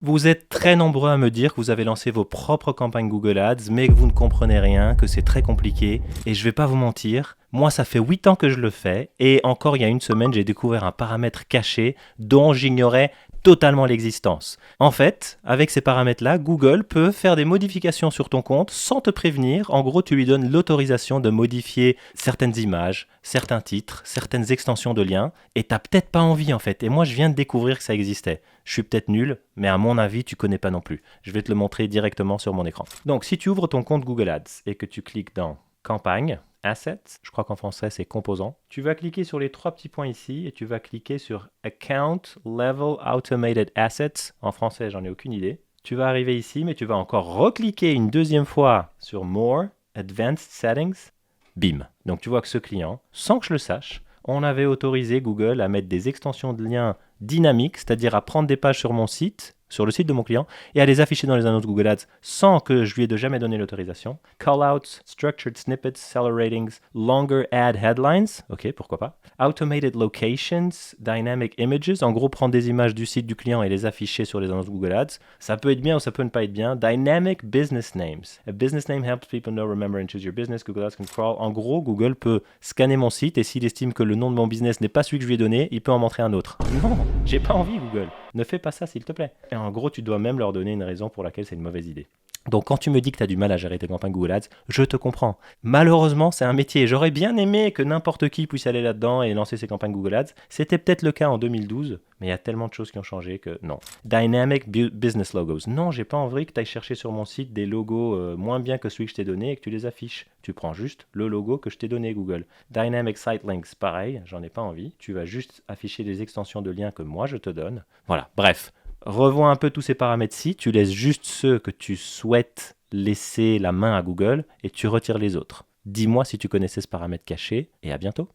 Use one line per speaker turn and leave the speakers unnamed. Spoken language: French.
Vous êtes très nombreux à me dire que vous avez lancé vos propres campagnes Google Ads, mais que vous ne comprenez rien, que c'est très compliqué. Et je vais pas vous mentir, moi ça fait 8 ans que je le fais, et encore il y a une semaine, j'ai découvert un paramètre caché dont j'ignorais totalement l'existence. En fait, avec ces paramètres-là, Google peut faire des modifications sur ton compte sans te prévenir. En gros, tu lui donnes l'autorisation de modifier certaines images, certains titres, certaines extensions de liens, et t'as peut-être pas envie en fait. Et moi, je viens de découvrir que ça existait. Je suis peut-être nul, mais à mon avis, tu connais pas non plus. Je vais te le montrer directement sur mon écran. Donc, si tu ouvres ton compte Google Ads et que tu cliques dans Campagne, Assets, je crois qu'en français c'est composants, tu vas cliquer sur les trois petits points ici et tu vas cliquer sur Account Level Automated Assets. En français, j'en ai aucune idée. Tu vas arriver ici, mais tu vas encore recliquer une deuxième fois sur More, Advanced Settings. Bim. Donc tu vois que ce client, sans que je le sache, on avait autorisé Google à mettre des extensions de liens dynamiques, c'est-à-dire à prendre des pages sur mon site, sur le site de mon client, et à les afficher dans les annonces Google Ads sans que je lui ai jamais donné l'autorisation. Callouts, structured snippets, seller ratings, longer ad headlines, ok, pourquoi pas. Automated locations, dynamic images, en gros prendre des images du site du client et les afficher sur les annonces Google Ads. Ça peut être bien ou ça peut ne pas être bien. Dynamic business names. A business name helps people know, remember and choose your business. Google Ads can crawl. En gros, Google peut scanner mon site et s'il estime que le nom de mon business n'est pas celui que je lui ai donné, il peut en montrer un autre. Non, j'ai pas envie Google. Ne fais pas ça s'il te plaît. Et en gros, tu dois même leur donner une raison pour laquelle c'est une mauvaise idée. Donc quand tu me dis que tu as du mal à gérer tes campagnes Google Ads, je te comprends. Malheureusement, c'est un métier. J'aurais bien aimé que n'importe qui puisse aller là-dedans et lancer ses campagnes Google Ads. C'était peut-être le cas en 2012, mais il y a tellement de choses qui ont changé que non. Dynamic Business Logos. Non, j'ai pas envie que tu ailles chercher sur mon site des logos moins bien que celui que je t'ai donné et que tu les affiches. Tu prends juste le logo que je t'ai donné, Google. Dynamic Site Links, pareil, j'en ai pas envie. Tu vas juste afficher des extensions de liens que moi je te donne. Voilà, bref. Revois un peu tous ces paramètres-ci, tu laisses juste ceux que tu souhaites laisser la main à Google et tu retires les autres. Dis-moi si tu connaissais ce paramètre caché et à bientôt.